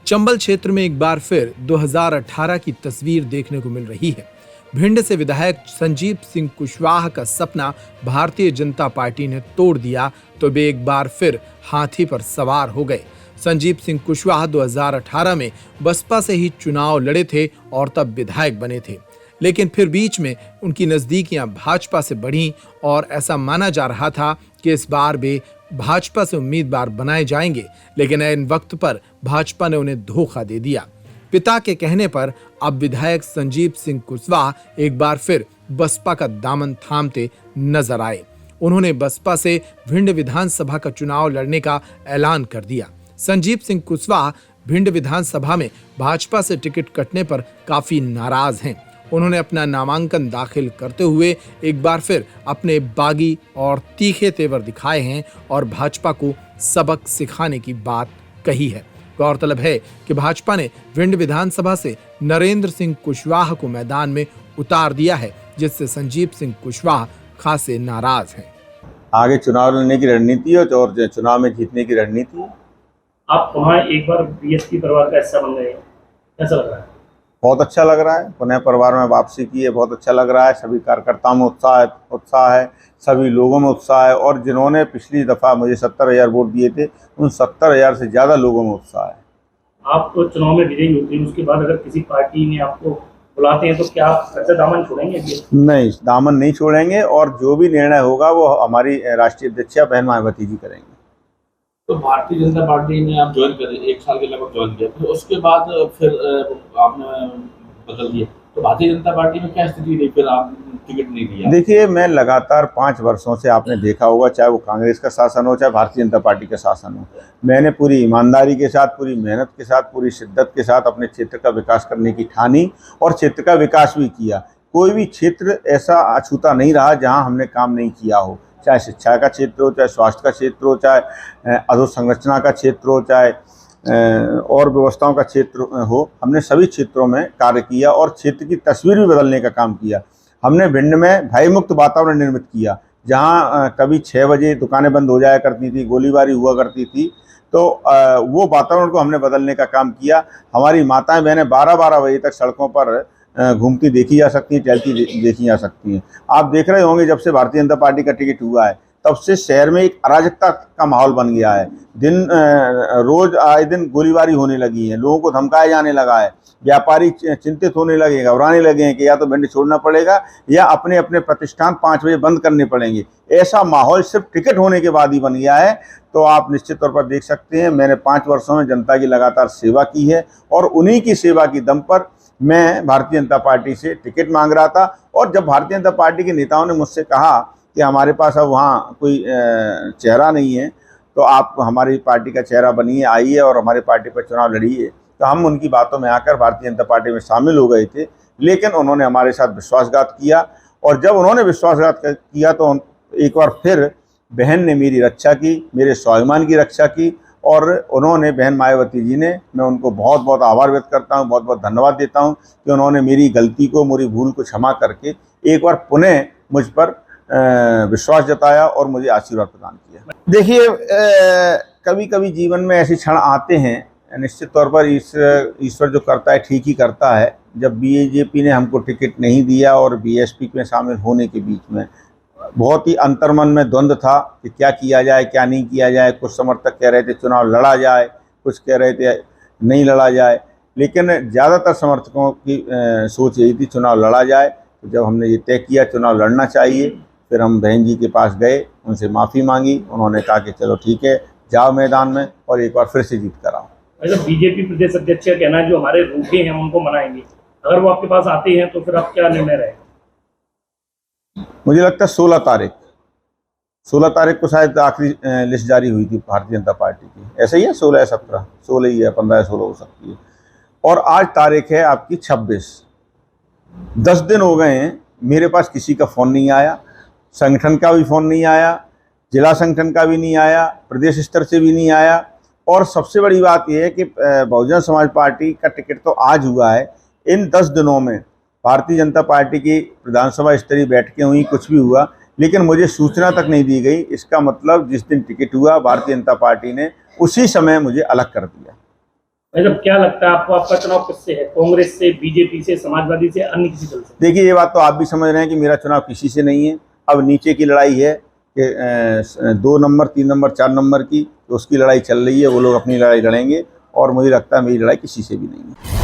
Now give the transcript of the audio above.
चंबल क्षेत्र में एक बार फिर 2018 की तस्वीर देखने को मिल रही है। भिंड से विधायक संजीव सिंह कुशवाहा का सपना भारतीय जनता पार्टी ने तोड़ दिया तो वे एक बार फिर हाथी पर सवार हो गए। संजीव सिंह कुशवाहा 2018 में बसपा से ही चुनाव लड़े थे और तब विधायक बने थे, लेकिन फिर बीच में उनकी नजदीकियां भाजपा से बढ़ीं और ऐसा माना जा रहा था कि इस बार वे भाजपा से उम्मीदवार बनाए जाएंगे, लेकिन ऐन वक्त पर भाजपा ने उन्हें धोखा दे दिया। पिता के कहने पर अब विधायक संजीव सिंह कुशवाहा एक बार फिर बसपा का दामन थामते नजर आए। उन्होंने बसपा से भिंड विधानसभा का चुनाव लड़ने का ऐलान कर दिया। संजीव सिंह कुशवाहा भिंड विधानसभा में भाजपा से टिकट कटने पर काफी नाराज हैं। उन्होंने अपना नामांकन दाखिल करते हुए एक बार फिर अपने बागी और तीखे तेवर दिखाए हैं और भाजपा को सबक सिखाने की बात कही है। गौरतलब है कि भाजपा ने भिंड विधानसभा से नरेंद्र सिंह कुशवाहा को मैदान में उतार दिया है, जिससे संजीव सिंह कुशवाहा खासे नाराज हैं। आगे चुनाव लड़ने की रणनीति है और चुनाव में जीतने की रणनीति है। आप वहाँ एक बार बीएसपी परिवार का हिस्सा बन गए, कैसा लग रहा है? बहुत अच्छा लग रहा है। पुनः परिवार में वापसी की है, बहुत अच्छा लग रहा है। सभी कार्यकर्ताओं में उत्साह है, सभी लोगों में उत्साह है और जिन्होंने पिछली दफ़ा मुझे 70,000 वोट दिए थे, उन 70,000 से ज़्यादा लोगों में उत्साह है। आप तो चुनाव में विजयी होते हैं, उसके बाद अगर किसी पार्टी ने आपको बुलाते हैं तो क्या ऐसा दामन छोड़ेंगे? नहीं, दामन नहीं छोड़ेंगे और जो भी निर्णय होगा वो हमारी राष्ट्रीय अध्यक्ष बहन मायावती जी करेंगे। तो भारतीय जनता पार्टी में आप ज्वाइन करें, 1 साल के लगभग ज्वाइन किया, फिर उसके बाद फिर आपने बदल दिया, तो भारतीय जनता पार्टी में क्या स्थिति रही, फिर आप टिकट नहीं दिया? देखिए, मैं लगातार 5 वर्षों से आपने देखा होगा, चाहे वो कांग्रेस का शासन हो चाहे भारतीय जनता पार्टी का शासन हो, मैंने पूरी ईमानदारी के साथ, पूरी मेहनत के साथ, पूरी शिद्दत के साथ अपने क्षेत्र का विकास करने की ठानी और क्षेत्र का विकास भी किया। कोई भी क्षेत्र ऐसा अछूता नहीं रहा जहाँ हमने काम नहीं किया हो, चाहे शिक्षा का क्षेत्र हो, चाहे स्वास्थ्य का क्षेत्र हो, चाहे अधोसंरचना का क्षेत्र हो, चाहे और व्यवस्थाओं का क्षेत्र हो। हमने सभी क्षेत्रों में कार्य किया और क्षेत्र की तस्वीर भी बदलने का काम किया। हमने भिंड में भयमुक्त वातावरण निर्मित किया, जहां कभी 6 बजे दुकानें बंद हो जाया करती थी, गोलीबारी हुआ करती थी, तो वो वातावरण को हमने बदलने का काम किया। हमारी माताएं बहनें 12-12 बजे तक सड़कों पर घूमती देखी जा सकती हैं, चलती देखी जा सकती हैं। आप देख रहे होंगे, जब से भारतीय जनता पार्टी का टिकट हुआ है तब से शहर में एक अराजकता का माहौल बन गया है। रोज आए दिन गोलीबारी होने लगी है, लोगों को धमकाया जाने लगा है, व्यापारी चिंतित होने लगे, घबराने लगे हैं कि या तो भिंड छोड़ना पड़ेगा या अपने अपने प्रतिष्ठान 5 बजे बंद करने पड़ेंगे। ऐसा माहौल सिर्फ टिकट होने के बाद ही बन गया है। तो आप निश्चित तौर पर देख सकते हैं, मैंने 5 वर्षों में जनता की लगातार सेवा की है और उन्हीं की सेवा की दम पर मैं भारतीय जनता पार्टी से टिकट मांग रहा था। और जब भारतीय जनता पार्टी के नेताओं ने मुझसे कहा कि हमारे पास अब वहाँ कोई चेहरा नहीं है, तो आप हमारी पार्टी का चेहरा बनिए, आइए और हमारी पार्टी पर चुनाव लड़िए, तो हम उनकी बातों में आकर भारतीय जनता पार्टी में शामिल हो गए थे। लेकिन उन्होंने हमारे साथ विश्वासघात किया और जब उन्होंने विश्वासघात किया तो एक बार फिर बहन ने मेरी रक्षा की, मेरे स्वाभिमान की रक्षा की और उन्होंने, बहन मायावती जी ने, मैं उनको बहुत बहुत आभार व्यक्त करता हूँ, बहुत बहुत धन्यवाद देता हूँ कि उन्होंने मेरी गलती को, मेरी भूल को क्षमा करके एक बार पुनः मुझ पर विश्वास जताया और मुझे आशीर्वाद प्रदान किया। देखिए, कभी कभी जीवन में ऐसे क्षण आते हैं, निश्चित तौर पर ईश्वर जो करता है ठीक ही करता है। जब बीजेपी ने हमको टिकट नहीं दिया और बीएसपी में शामिल होने के बीच में बहुत ही अंतर्मन में द्वंद्व था कि क्या किया जाए, क्या नहीं किया जाए। कुछ समर्थक कह रहे थे चुनाव लड़ा जाए, कुछ कह रहे थे नहीं लड़ा जाए, लेकिन ज़्यादातर समर्थकों की सोच यही थी चुनाव लड़ा जाए। तो जब हमने ये तय किया चुनाव लड़ना चाहिए, फिर हम बहन जी के पास गए, उनसे माफ़ी मांगी। उन्होंने कहा कि चलो ठीक है, जाओ मैदान में और एक बार फिर से जीत कर आओ। बीजेपी प्रदेश अध्यक्ष का कहना है जो हमारे रूठे हैं उनको मनाएंगे, अगर वो आपके पास आते हैं तो फिर आप क्या निर्णय रहेगा? मुझे लगता है 16 तारीख को शायद आखिरी लिस्ट जारी हुई थी भारतीय जनता पार्टी की, ऐसा ही है, 16 या 17, 16 ही है, 15 या 16 हो सकती है। और आज तारीख है आपकी 26। 10 दिन हो गए हैं, मेरे पास किसी का फ़ोन नहीं आया, संगठन का भी फ़ोन नहीं आया, जिला संगठन का भी नहीं आया, प्रदेश स्तर से भी नहीं आया। और सबसे बड़ी बात यह है कि बहुजन समाज पार्टी का टिकट तो आज हुआ है। इन 10 दिनों में भारतीय जनता पार्टी की विधानसभा स्तरीय बैठकें हुई, कुछ भी हुआ, लेकिन मुझे सूचना तक नहीं दी गई। इसका मतलब जिस दिन टिकट हुआ भारतीय जनता पार्टी ने उसी समय मुझे अलग कर दिया। भाई साहब, क्या लगता है आपको, आपका चुनाव किससे है? कांग्रेस से, बीजेपी से, समाजवादी से, अन्य किसी दल से? देखिए, ये बात तो आप भी समझ रहे हैं कि मेरा चुनाव किसी से नहीं है। अब नीचे की लड़ाई है कि 2 नंबर, 3 नंबर, 4 नंबर की, तो उसकी लड़ाई चल रही है। वो लोग अपनी लड़ाई लड़ेंगे और मुझे लगता है मेरी लड़ाई किसी से भी नहीं है।